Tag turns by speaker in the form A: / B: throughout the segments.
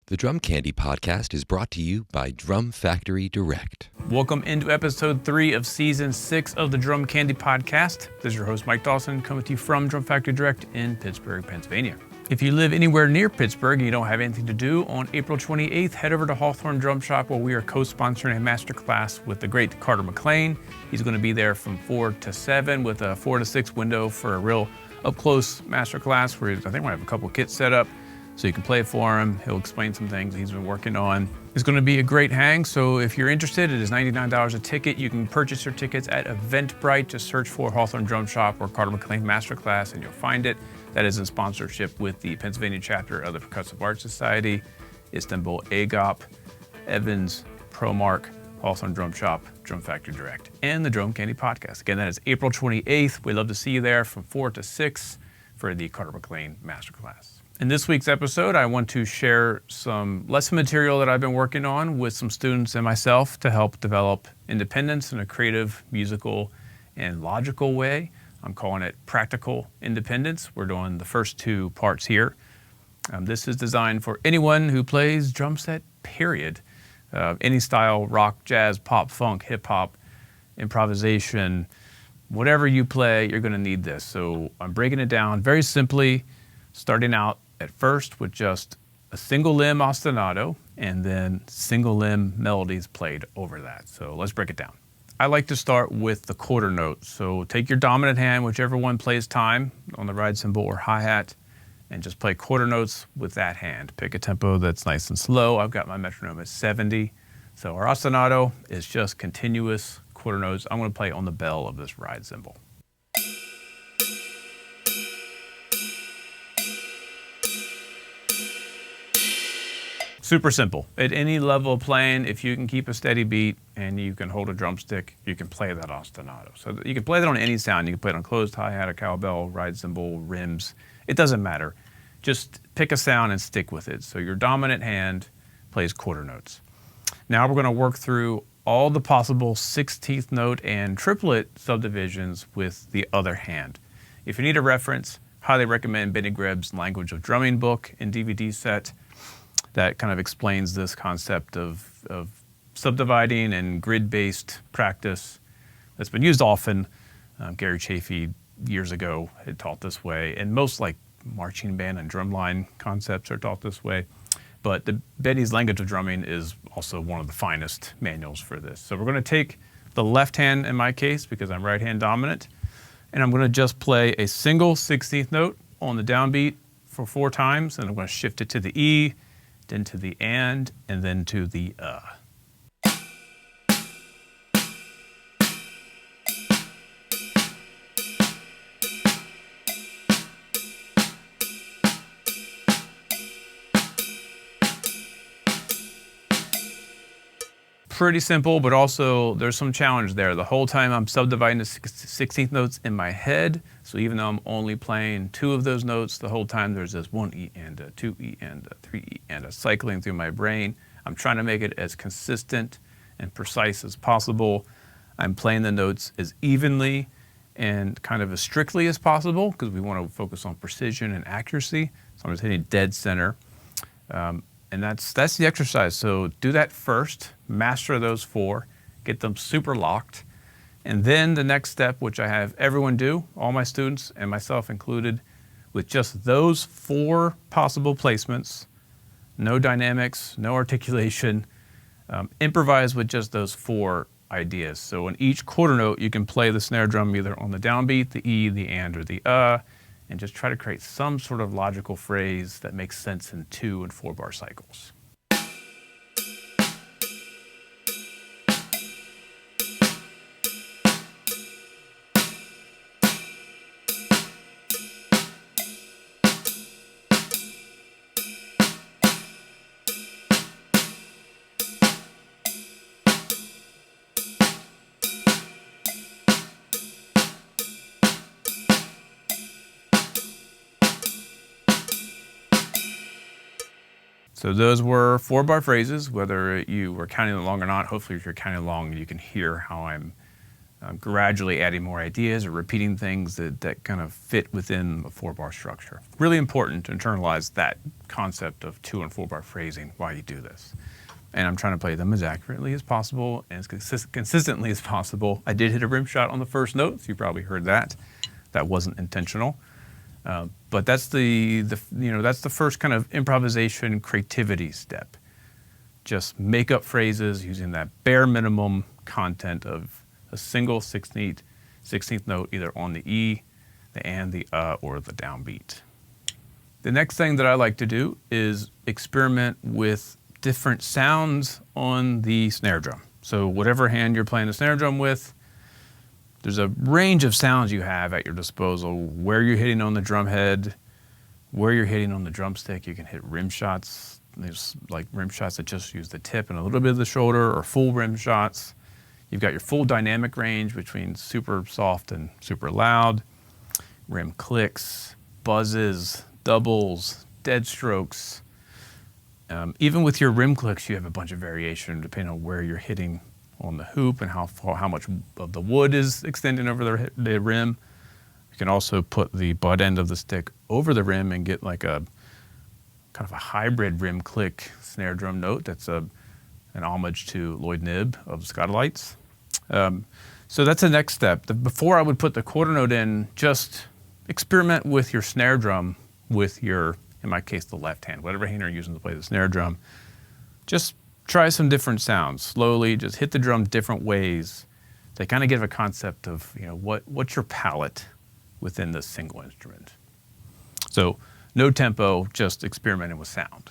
A: The Drum Candy Podcast is brought to you by Drum Factory Direct.
B: Welcome into episode 3 of season 6 of the Drum Candy Podcast. This is your host, Mike Dawson, coming to you from Drum Factory Direct in Pittsburgh, Pennsylvania. If you live anywhere near Pittsburgh and you don't have anything to do, on April 28th, head over to Hawthorne Drum Shop where we are co-sponsoring a masterclass with the great Carter McLean. He's going to be there from 4 to 7 with a 4 to 6 window for a real up-close masterclass where I think we're going to have a couple kits set up so you can play it for him. He'll explain some things he's been working on. It's going to be a great hang, so if you're interested, it is $99 a ticket. You can purchase your tickets at Eventbrite. Just search for Hawthorne Drum Shop or Carter McLean Masterclass and you'll find it. That is in sponsorship with the Pennsylvania chapter of the Percussive Arts Society, Istanbul AGOP, Evans, ProMark, Hawthorne Drum Shop, Drum Factory Direct, and the Drum Candy Podcast. Again, that is April 28th. We'd love to see you there from 4 to 6 for the Carter McLean Masterclass. In this week's episode, I want to share some lesson material that I've been working on with some students and myself to help develop independence in a creative, musical, and logical way. I'm calling it practical independence. We're doing the first 2 parts here. This is designed for anyone who plays drum set, period. Any style, rock, jazz, pop, funk, hip hop, improvisation, whatever you play, you're gonna need this. So I'm breaking it down very simply, starting out at first with just a single limb ostinato and then single limb melodies played over that. So let's break it down. I like to start with the quarter note. So take your dominant hand, whichever one plays time on the ride cymbal or hi-hat, and just play quarter notes with that hand. Pick a tempo that's nice and slow. I've got my metronome at 70. So our ostinato is just continuous quarter notes. I'm gonna play on the bell of this ride cymbal. Super simple. At any level of playing, if you can keep a steady beat and you can hold a drumstick, you can play that ostinato. So you can play that on any sound. You can play it on closed hi-hat, a cowbell, ride cymbal, rims. It doesn't matter. Just pick a sound and stick with it. So your dominant hand plays quarter notes. Now we're going to work through all the possible 16th note and triplet subdivisions with the other hand. If you need a reference, highly recommend Benny Grebb's Language of Drumming book and DVD set. That kind of explains this concept of subdividing and grid-based practice that's been used often. Gary Chafee years ago had taught this way, and most like marching band and drumline concepts are taught this way. But the Benny's Language of Drumming is also one of the finest manuals for this. So we're going to take the left hand in my case because I'm right hand dominant, and I'm going to just play a single 16th note on the downbeat for 4 times, and I'm going to shift it to the E, then to the and then to the Pretty simple, but also there's some challenge there. The whole time I'm subdividing the 16th notes in my head, so even though I'm only playing 2 of those notes, the whole time there's this 1 E and a 2 E and a 3 E and a cycling through my brain. I'm trying to make it as consistent and precise as possible. I'm playing the notes as evenly and kind of as strictly as possible because we want to focus on precision and accuracy. So I'm just hitting dead center. And that's the exercise. So do that first, master those 4, get them super locked. And then the next step, which I have everyone do, all my students and myself included, with just those 4 possible placements, no dynamics, no articulation, improvise with just those 4 ideas. So in each quarter note, you can play the snare drum either on the downbeat, the E, the and, or the and just try to create some sort of logical phrase that makes sense in 2 and 4 bar cycles. So those were 4 bar phrases, whether you were counting along or not. Hopefully if you're counting along, you can hear how I'm gradually adding more ideas or repeating things that kind of fit within a 4-bar structure. Really important to internalize that concept of 2 and 4-bar phrasing while you do this. And I'm trying to play them as accurately as possible and as consistently as possible. I did hit a rim shot on the first note, so you probably heard that. That wasn't intentional. But that's that's the first kind of improvisation creativity step. Just make up phrases using that bare minimum content of a single 16th note, either on the E, the and, the or the downbeat. The next thing that I like to do is experiment with different sounds on the snare drum. So whatever hand you're playing the snare drum with, there's a range of sounds you have at your disposal. Where you're hitting on the drum head, where you're hitting on the drumstick. You can hit rim shots. There's like rim shots that just use the tip and a little bit of the shoulder, or full rim shots. You've got your full dynamic range between super soft and super loud, rim clicks, buzzes, doubles, dead strokes. Even with your rim clicks, you have a bunch of variation depending on where you're hitting on the hoop and how much of the wood is extending over the rim. You can also put the butt end of the stick over the rim and get like a kind of a hybrid rim click snare drum note that's an homage to Lloyd Knibb of Scotalites. So that's the next step. Before I would put the quarter note in, just experiment with your snare drum with your, in my case, the left hand, whatever hand you're using to play the snare drum. Just try some different sounds. Slowly, just hit the drum different ways. They kind of give a concept of, what's your palette within this single instrument. So no tempo, just experimenting with sound.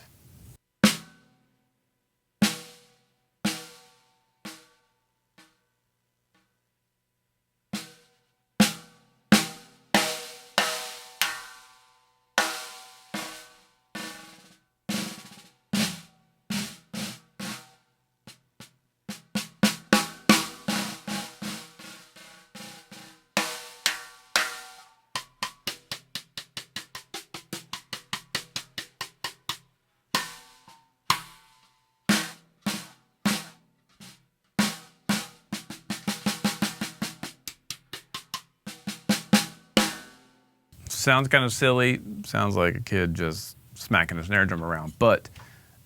B: Sounds kind of silly, sounds like a kid just smacking a snare drum around, but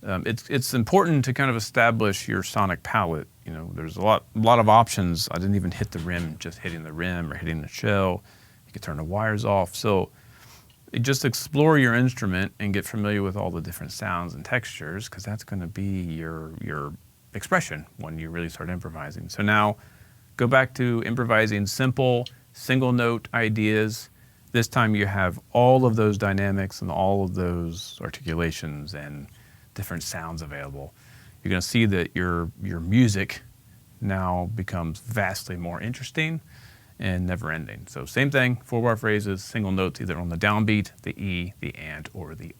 B: it's important to kind of establish your sonic palette. There's a lot of options. I didn't even hit the rim, just hitting the rim or hitting the shell. You can turn the wires off. So just explore your instrument and get familiar with all the different sounds and textures, because that's going to be your expression when you really start improvising. So now go back to improvising simple single note ideas. This time you have all of those dynamics and all of those articulations and different sounds available. You're going to see that your music now becomes vastly more interesting and never ending. So same thing, 4-bar phrases, single notes either on the downbeat, the E, the and, or the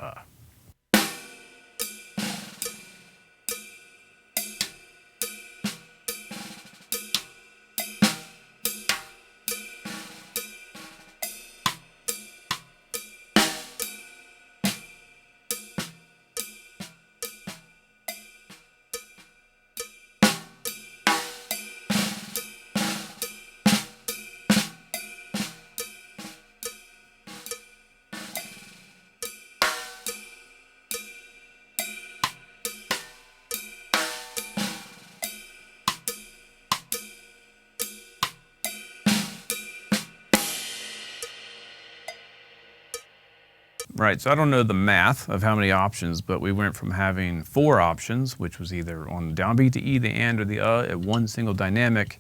B: Right, so I don't know the math of how many options, but we went from having 4 options, which was either on the downbeat, the E, the and, or the at one single dynamic,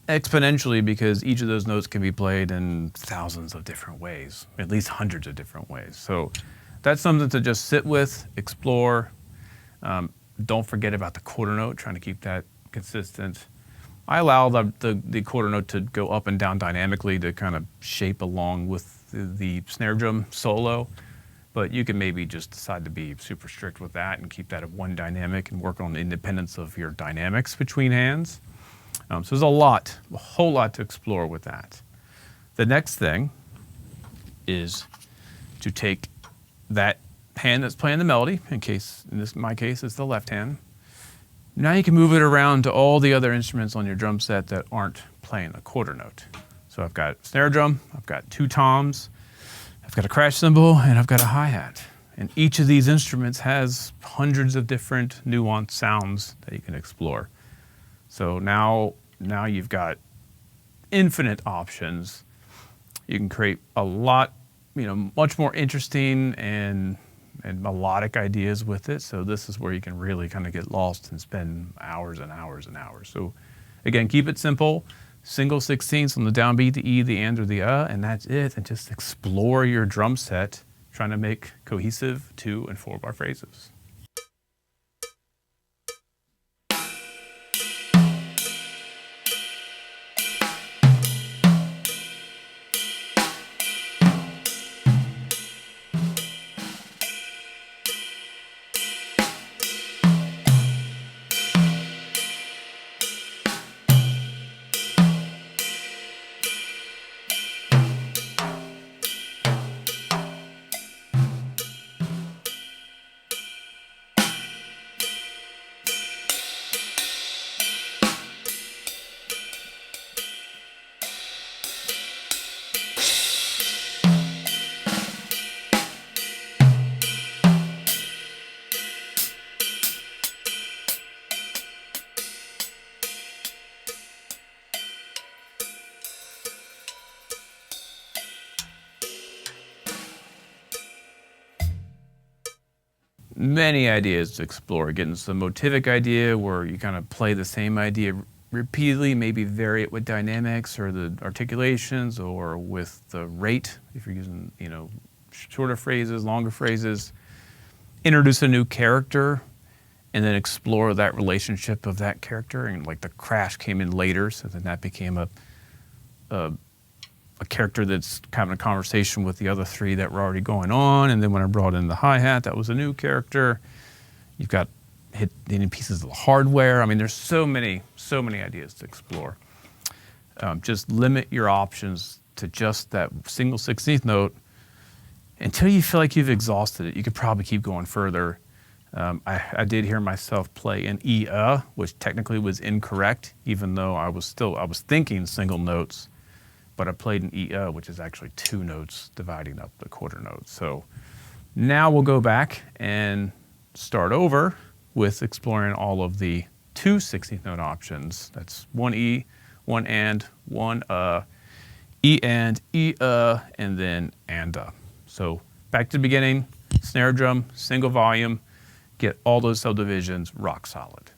B: exponentially, because each of those notes can be played in thousands of different ways, at least hundreds of different ways. So that's something to just sit with, explore. Don't forget about the quarter note, trying to keep that consistent. I allow the quarter note to go up and down dynamically to kind of shape along with the snare drum solo, but you can maybe just decide to be super strict with that and keep that at one dynamic and work on the independence of your dynamics between hands. So there's a whole lot to explore with that. The next thing is to take that hand that's playing the melody, in my case it's the left hand. Now you can move it around to all the other instruments on your drum set that aren't playing a quarter note. So I've got snare drum, I've got 2 toms, I've got a crash cymbal, and I've got a hi-hat. And each of these instruments has hundreds of different nuanced sounds that you can explore. So now you've got infinite options. You can create a lot, much more interesting and melodic ideas with it. So this is where you can really kind of get lost and spend hours and hours and hours. So again, keep it simple. Single 16ths on the downbeat, the E, the and, or the and that's it. And just explore your drum set, trying to make cohesive 2 and 4 bar phrases. Many ideas to explore. Getting some motivic idea where you kind of play the same idea repeatedly, maybe vary it with dynamics or the articulations or with the rate, if you're using, shorter phrases, longer phrases. Introduce a new character and then explore that relationship of that character. And like the crash came in later, so then that became a character that's having a conversation with the other 3 that were already going on. And then when I brought in the hi-hat, that was a new character. You've got hitting pieces of the hardware. I mean, there's so many ideas to explore. Just limit your options to just that single 16th note until you feel like you've exhausted it. You could probably keep going further. I did hear myself play an E, which technically was incorrect, even though I was thinking single notes. But I played an E, which is actually 2 notes dividing up the quarter notes. So now we'll go back and start over with exploring all of the 2 16th note options. That's 1 E, 1 and, 1 E and, E, and then and. So back to the beginning, snare drum, single volume, get all those subdivisions rock solid.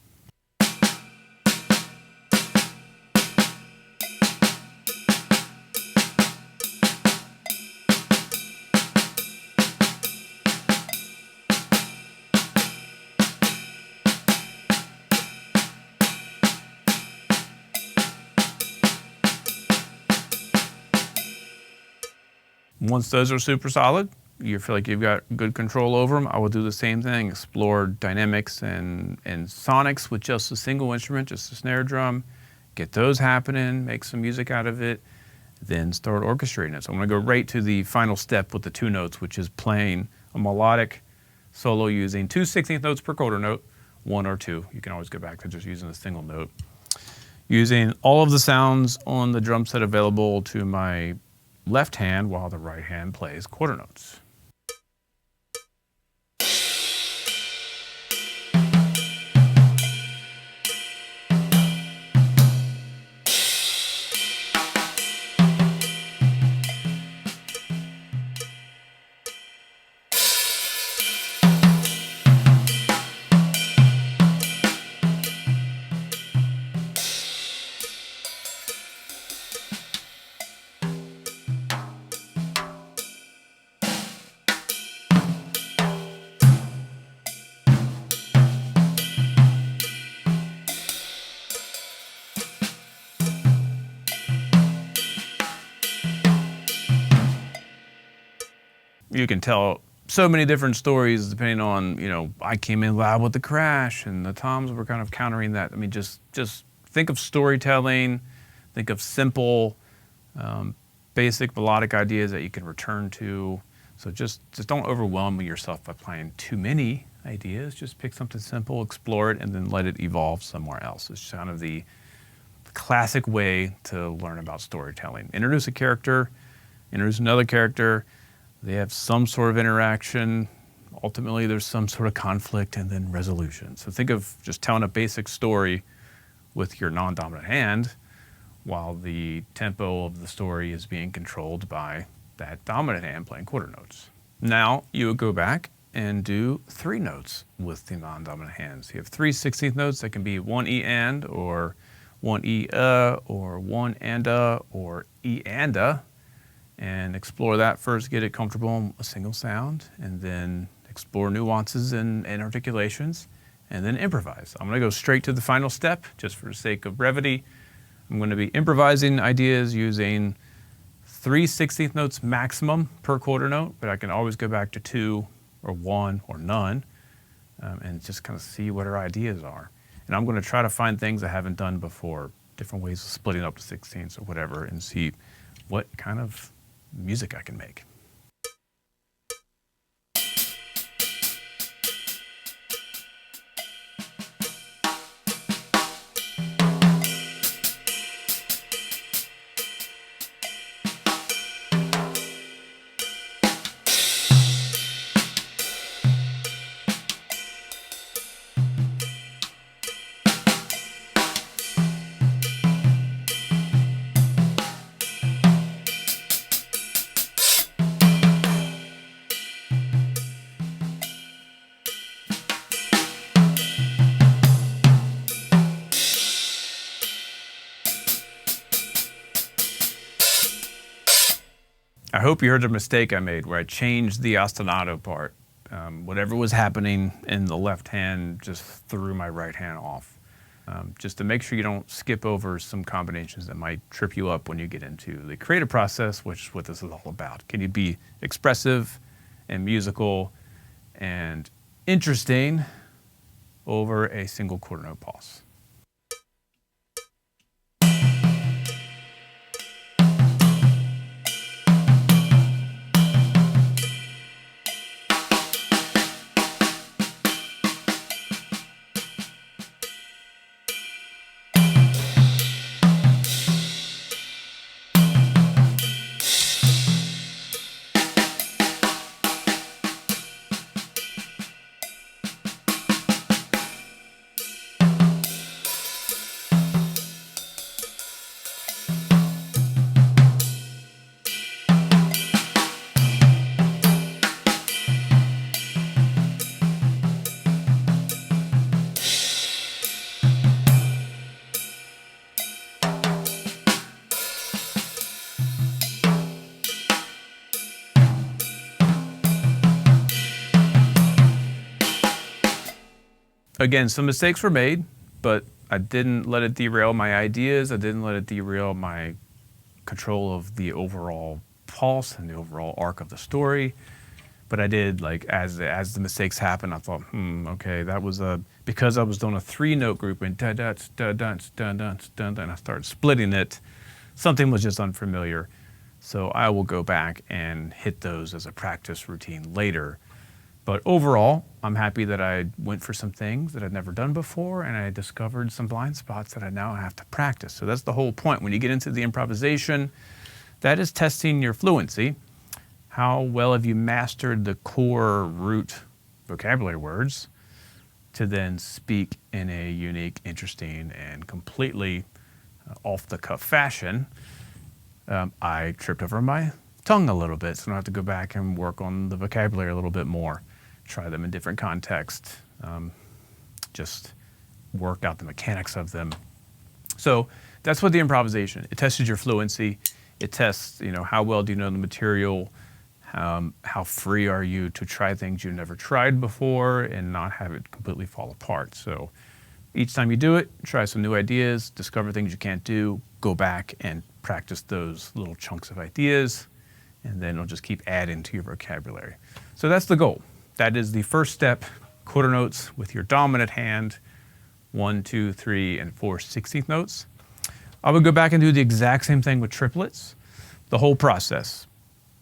B: Once those are super solid, you feel like you've got good control over them, I will do the same thing, explore dynamics and sonics with just a single instrument, just a snare drum, get those happening, make some music out of it, then start orchestrating it. So I'm gonna go right to the final step with the 2 notes, which is playing a melodic solo using 2 16th notes per quarter note, 1 or 2. You can always go back to just using a single note. Using all of the sounds on the drum set available to my left hand while the right hand plays quarter notes. You can tell so many different stories depending on, I came in loud with the crash and the toms were kind of countering that. I mean, just think of storytelling, think of simple, basic melodic ideas that you can return to. So just don't overwhelm yourself by playing too many ideas, just pick something simple, explore it, and then let it evolve somewhere else. It's kind of the classic way to learn about storytelling. Introduce a character, introduce another character, they have some sort of interaction, ultimately there's some sort of conflict, and then resolution. So think of just telling a basic story with your non-dominant hand while the tempo of the story is being controlled by that dominant hand playing quarter notes. Now you would go back and do 3 notes with the non-dominant hands. You have 3 16th notes that can be 1 E and, or 1 E or 1 and or E and and explore that first, get it comfortable in a single sound, and then explore nuances and articulations, and then improvise. I'm gonna go straight to the final step, just for the sake of brevity. I'm gonna be improvising ideas using 3 16th notes maximum per quarter note, but I can always go back to 2 or 1 or none, and just kind of see what our ideas are. And I'm gonna try to find things I haven't done before, different ways of splitting up to 16ths or whatever, and see what kind of music I can make. I hope you heard the mistake I made where I changed the ostinato part. Whatever was happening in the left hand just threw my right hand off. Just to make sure you don't skip over some combinations that might trip you up when you get into the creative process, which is what this is all about. Can you be expressive and musical and interesting over a single quarter note pulse? Again, some mistakes were made, but I didn't let it derail my ideas. I didn't let it derail my control of the overall pulse and the overall arc of the story. But I did, like, as the mistakes happened, I thought, okay, that was because I was doing a 3-note group and da da da da da da da, and I started splitting it. Something was just unfamiliar, so I will go back and hit those as a practice routine later. But overall, I'm happy that I went for some things that I'd never done before, and I discovered some blind spots that I now have to practice. So that's the whole point. When you get into the improvisation, that is testing your fluency. How well have you mastered the core root vocabulary words to then speak in a unique, interesting, and completely off-the-cuff fashion? I tripped over my tongue a little bit, so I have to go back and work on the vocabulary a little bit more. Try them in different contexts, just work out the mechanics of them. So that's what the improvisation, it tests your fluency. It tests, how well do you know the material? How free are you to try things you've never tried before and not have it completely fall apart? So each time you do it, try some new ideas, discover things you can't do, go back and practice those little chunks of ideas, and then it'll just keep adding to your vocabulary. So that's the goal. That is the first step, quarter notes with your dominant hand, 1, 2, 3, and 4 16th notes. I would go back and do the exact same thing with triplets, the whole process.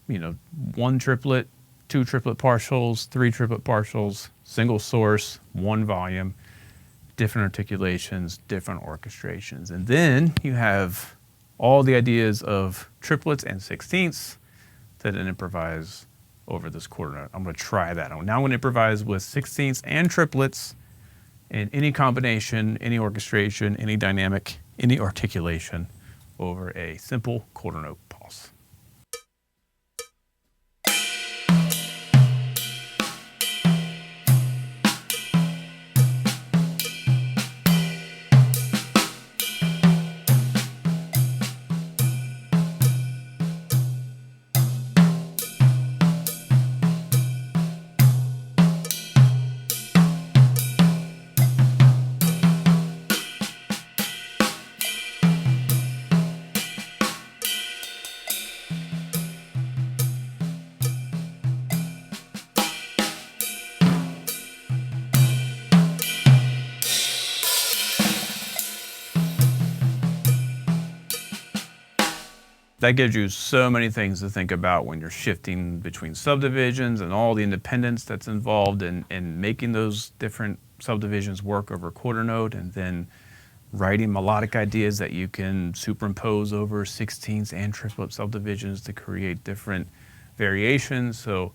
B: 1 triplet, 2 triplet partials, 3 triplet partials, single source, 1 volume, different articulations, different orchestrations. And then you have all the ideas of triplets and sixteenths to then improvise over this quarter note. I'm going to try that. Now I'm going to improvise with sixteenths and triplets in any combination, any orchestration, any dynamic, any articulation over a simple quarter note pulse. That gives you so many things to think about when you're shifting between subdivisions and all the independence that's involved in making those different subdivisions work over a quarter note, and then writing melodic ideas that you can superimpose over sixteenths and triplet subdivisions to create different variations. So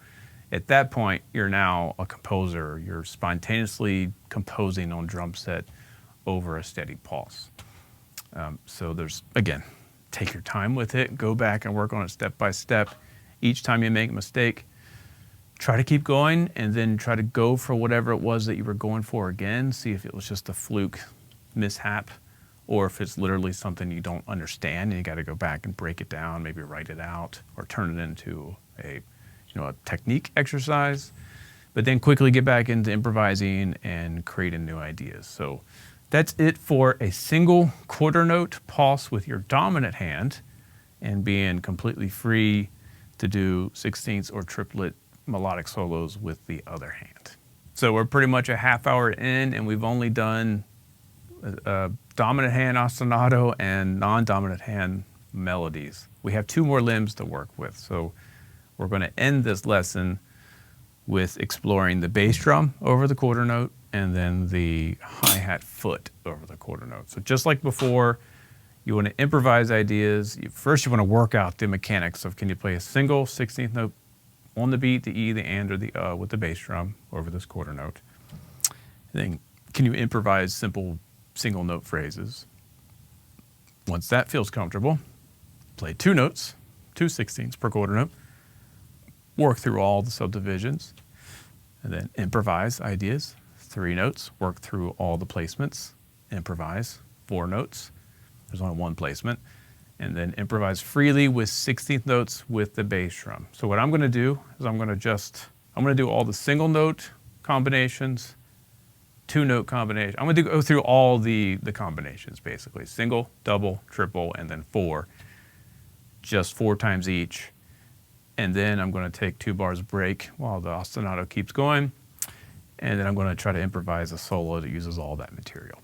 B: at that point, you're now a composer. You're spontaneously composing on drum set over a steady pulse. So there's, again, take your time with it, go back and work on it step by step. Each time you make a mistake, try to keep going, and then try to go for whatever it was that you were going for again. See if it was just a fluke mishap, or if it's literally something you don't understand and you got to go back and break it down, maybe write it out or turn it into a technique exercise. But then quickly get back into improvising and creating new ideas. So that's it for a single quarter note pulse with your dominant hand, and being completely free to do sixteenths or triplet melodic solos with the other hand. So we're pretty much a half hour in, and we've only done dominant hand ostinato and non-dominant hand melodies. We have 2 more limbs to work with. So we're going to end this lesson with exploring the bass drum over the quarter note, and then the hi-hat foot over the quarter note. So just like before, you want to improvise ideas. First, you want to work out the mechanics of, can you play a single 16th note on the beat, the E, the and, or the with the bass drum over this quarter note. And then can you improvise simple single note phrases? Once that feels comfortable, play 2 notes, 2 16ths per quarter note, work through all the subdivisions, and then improvise ideas. 3 notes, work through all the placements, improvise. 4 notes, there's only 1 placement, and then improvise freely with 16th notes with the bass drum. So what I'm going to do is I'm going to do all the single note combinations, 2 note combinations. I'm going to go through all the combinations, basically. Single, double, triple, and then 4. Just 4 times each. And then I'm going to take 2 bars break while the ostinato keeps going. And then I'm going to try to improvise a solo that uses all that material.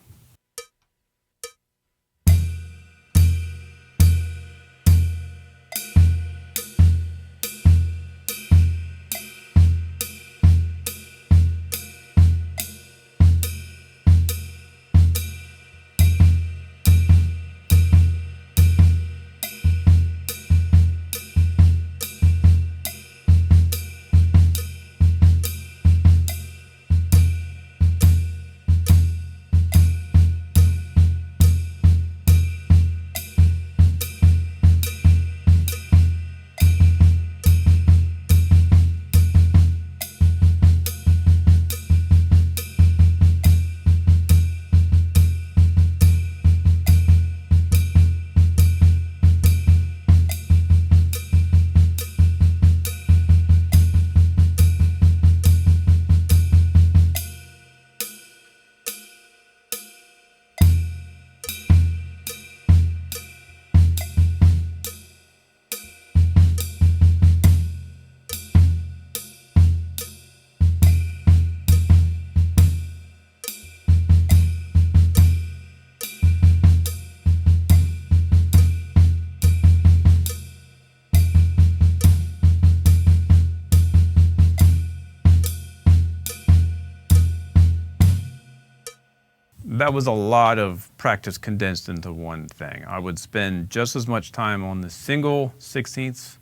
B: that was a lot of practice condensed into one thing. I would spend just as much time on the single 16ths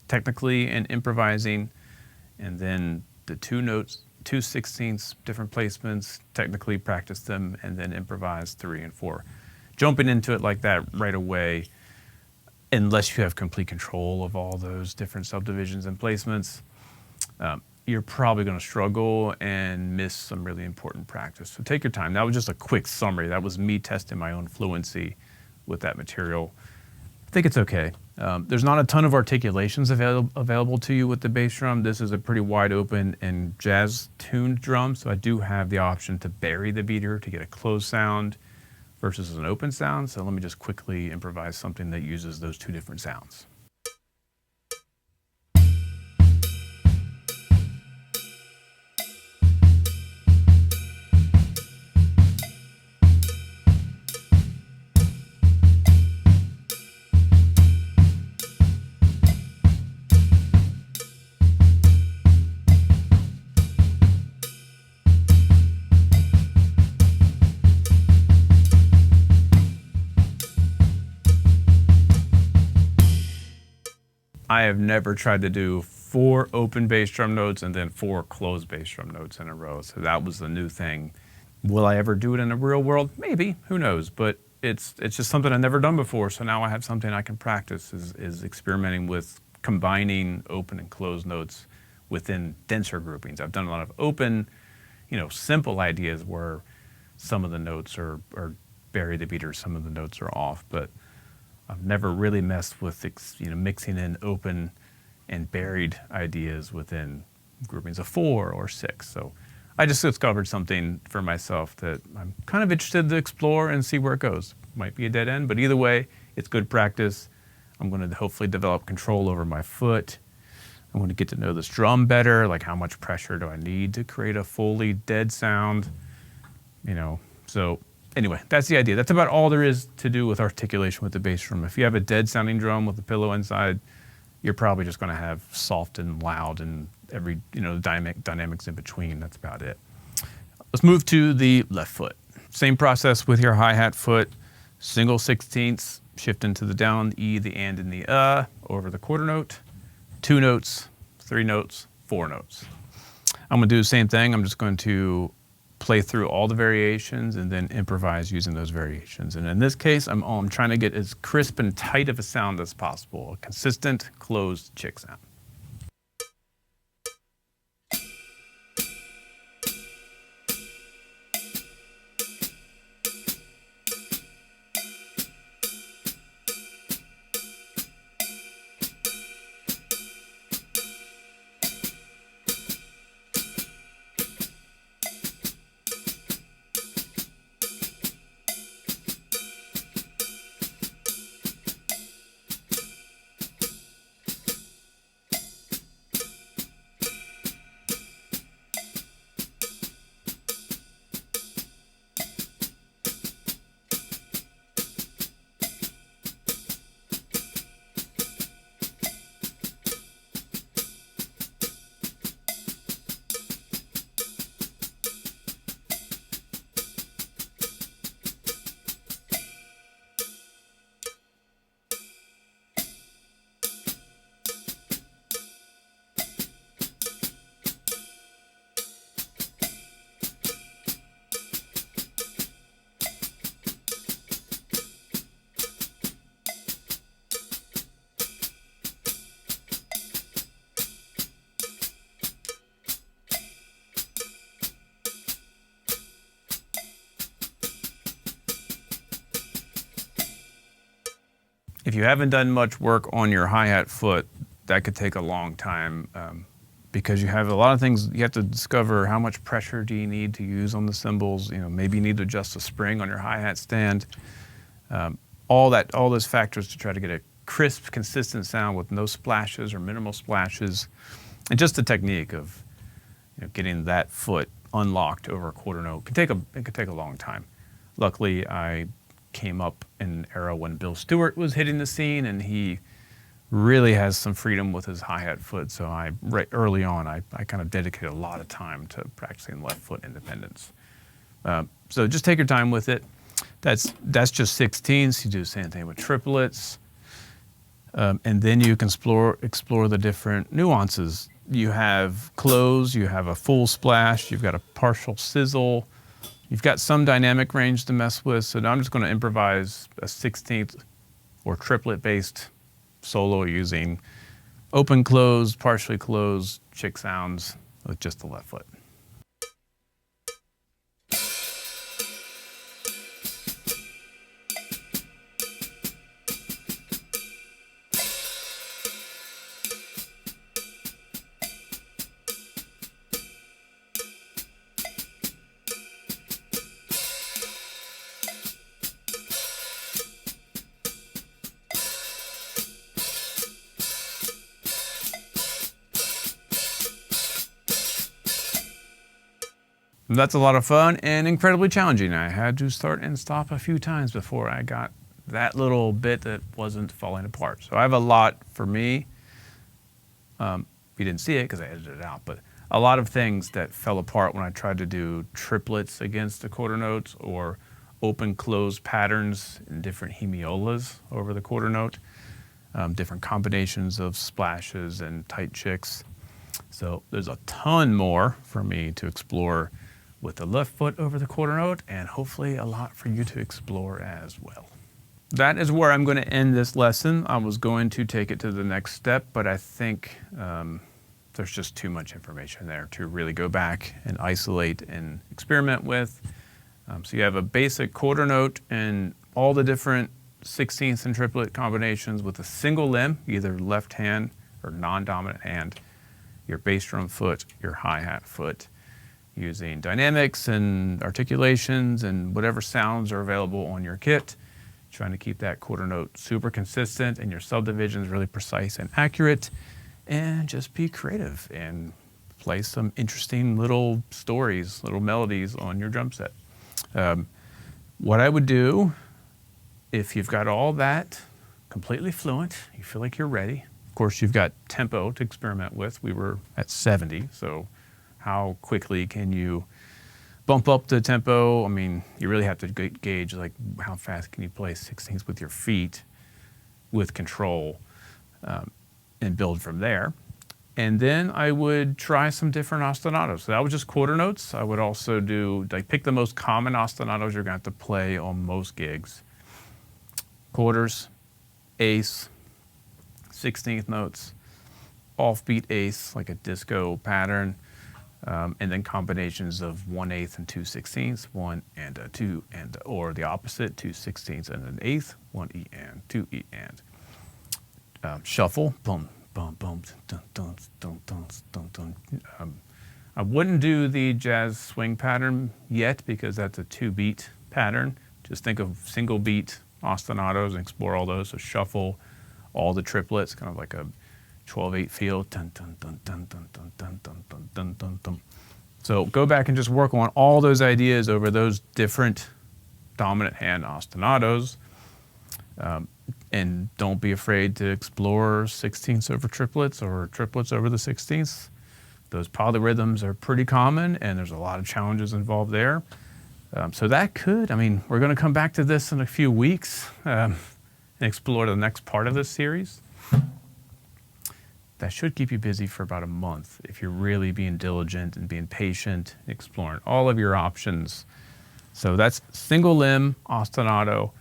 B: technically and improvising, and then the two notes, 2/16ths, different placements, technically practice them, and then improvise 3 and 4. Jumping into it like that right away, unless you have complete control of all those different subdivisions and placements, you're probably going to struggle and miss some really important practice. So take your time. That was just a quick summary. That was me testing my own fluency with that material. I think it's okay. There's not a ton of articulations available to you with the bass drum. This is a pretty wide open and jazz-tuned drum, so I do have the option to bury the beater to get a closed sound versus an open sound. So let me just quickly improvise something that uses those two different sounds. I have never tried to do 4 open bass drum notes and then 4 closed bass drum notes in a row. So that was the new thing. Will I ever do it in the real world? Maybe, who knows? But it's just something I've never done before. So now I have something I can practice is experimenting with combining open and closed notes within denser groupings. I've done a lot of open, simple ideas where some of the notes are bury the beater, some of the notes are off, but I've never really messed with mixing in open and buried ideas within groupings of 4 or 6. So I just discovered something for myself that I'm kind of interested to explore and see where it goes. Might be a dead end, but either way, it's good practice. I'm going to hopefully develop control over my foot. I want to get to know this drum better, like how much pressure do I need to create a fully dead sound, so anyway, that's the idea. That's about all there is to do with articulation with the bass drum. If you have a dead sounding drum with a pillow inside, you're probably just going to have soft and loud and every, dynamics in between. That's about it. Let's move to the left foot. Same process with your hi-hat foot. Single 16ths, shift into the down, the E, the and, and the over the quarter note. 2 notes, 3 notes, 4 notes. I'm going to do the same thing. I'm just going to play through all the variations and then improvise using those variations. And in this case, I'm trying to get as crisp and tight of a sound as possible, a consistent, closed chick sound. If you haven't done much work on your hi-hat foot, that could take a long time because you have a lot of things. You have to discover how much pressure do you need to use on the cymbals. Maybe you need to adjust the spring on your hi-hat stand. All those factors to try to get a crisp, consistent sound with no splashes or minimal splashes, and just the technique of getting that foot unlocked over a quarter note it could take a long time. Luckily, I came up in an era when Bill Stewart was hitting the scene, and he really has some freedom with his hi-hat foot. So right early on, I kind of dedicated a lot of time to practicing left foot independence. So just take your time with it. That's just 16ths. You do the same thing with triplets. And then you can explore the different nuances. You have close, you have a full splash, you've got a partial sizzle, you've got some dynamic range to mess with. So now I'm just going to improvise a 16th or triplet based solo using open close, partially closed chick sounds with just the left foot. That's a lot of fun and incredibly challenging. I had to start and stop a few times before I got that little bit that wasn't falling apart. So I have a lot for me. You didn't see it because I edited it out, but a lot of things that fell apart when I tried to do triplets against the quarter notes or open close patterns in different hemiolas over the quarter note, different combinations of splashes and tight chicks. So there's a ton more for me to explore with the left foot over the quarter note, and hopefully a lot for you to explore as well. That is where I'm going to end this lesson. I was going to take it to the next step, but I think there's just too much information there to really go back and isolate and experiment with. So you have a basic quarter note and all the different 16th and triplet combinations with a single limb, either left hand or non-dominant hand, your bass drum foot, your hi-hat foot, using dynamics and articulations and whatever sounds are available on your kit, trying to keep that quarter note super consistent and your subdivisions really precise and accurate, and just be creative and play some interesting little stories, little melodies on your drum set. What I would do, if you've got all that completely fluent, you feel like you're ready, of course you've got tempo to experiment with. We were at 70, so how quickly can you bump up the tempo? I mean, you really have to gauge like how fast can you play 16ths with your feet with control, and build from there. And then I would try some different ostinatos. So that was just quarter notes. I would also do, like, pick the most common ostinatos you're going to have to play on most gigs. Quarters, ace, 16th notes, offbeat ace, like a disco pattern, and then combinations of 1/8 and 2/16, 1 and a 2 and or the opposite, 2/16 and an eighth, 1E and 2E and shuffle, boom, boom, boom, dun, dun, dun, dun, dun, dun. I wouldn't do the jazz swing pattern yet because that's a 2-beat pattern. Just think of single beat ostinatos and explore all those. So shuffle all the triplets, kind of like a 12/8 feel. Dun, dun, dun, dun, dun, dun, dun, dun, dun, dun, dun, dun. So go back and just work on all those ideas over those different dominant hand ostinatos. And don't be afraid to explore 16ths over triplets or triplets over the 16ths. Those polyrhythms are pretty common and there's a lot of challenges involved there. So that could, I mean, we're going to come back to this in a few weeks and explore the next part of this series. That should keep you busy for about a month if you're really being diligent and being patient, exploring all of your options. So that's single limb ostinato,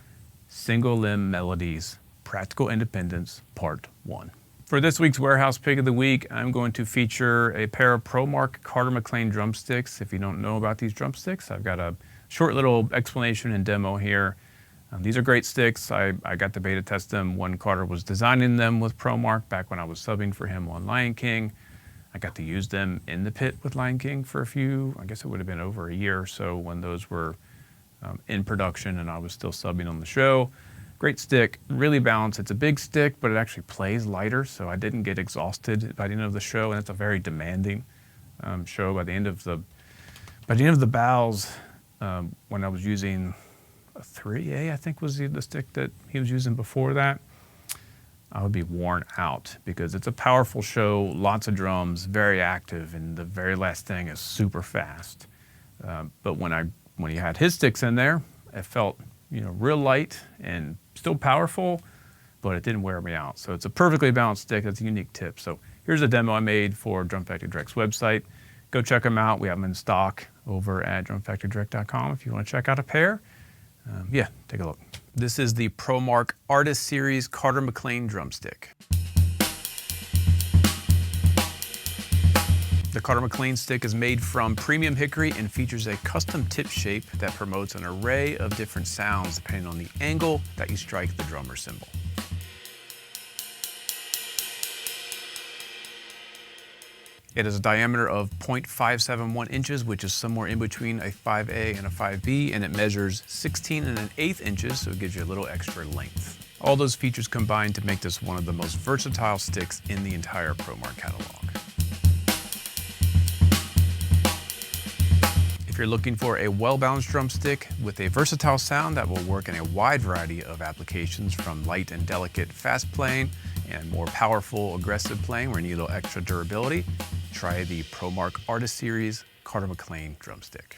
B: single limb melodies, practical independence, part 1. For this week's Warehouse Pick of the Week, I'm going to feature a pair of ProMark Carter McLean drumsticks. If you don't know about these drumsticks, I've got a short little explanation and demo here. These are great sticks. I got to beta test them when Carter was designing them with ProMark back when I was subbing for him on Lion King. I got to use them in the pit with Lion King for a few, I guess it would have been over a year or so when those were in production and I was still subbing on the show. Great stick, really balanced. It's a big stick, but it actually plays lighter, so I didn't get exhausted by the end of the show, and it's a very demanding show. By the end of the bows, when I was using a 3A, I think was the stick that he was using before that, I would be worn out because it's a powerful show, lots of drums, very active, and the very last thing is super fast. But when when he had his sticks in there, it felt, real light and still powerful, but it didn't wear me out. So it's a perfectly balanced stick. That's a unique tip. So here's a demo I made for Drum Factory Direct's website. Go check them out. We have them in stock over at drumfactorydirect.com if you want to check out a pair. Take a look. This is the ProMark Artist Series Carter McLean drumstick. The Carter McLean stick is made from premium hickory and features a custom tip shape that promotes an array of different sounds depending on the angle that you strike the drum or cymbal. It has a diameter of 0.571 inches, which is somewhere in between a 5A and a 5B, and it measures 16 1/8 inches, so it gives you a little extra length. All those features combine to make this one of the most versatile sticks in the entire ProMark catalog. If you're looking for a well-balanced drumstick with a versatile sound that will work in a wide variety of applications, from light and delicate fast playing and more powerful aggressive playing where you need a little extra durability, try the ProMark Artist Series Carter McLean drumstick.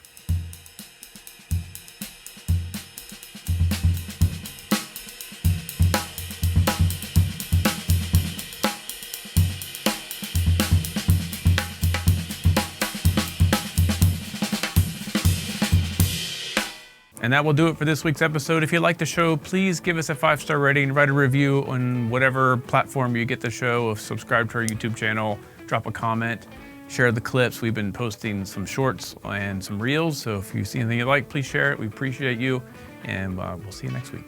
B: And that will do it for this week's episode. If you like the show, please give us a 5-star rating, write a review on whatever platform you get the show, subscribe to our YouTube channel, drop a comment, share the clips. We've been posting some shorts and some reels, so if you see anything you like, please share it. We appreciate you, and we'll see you next week.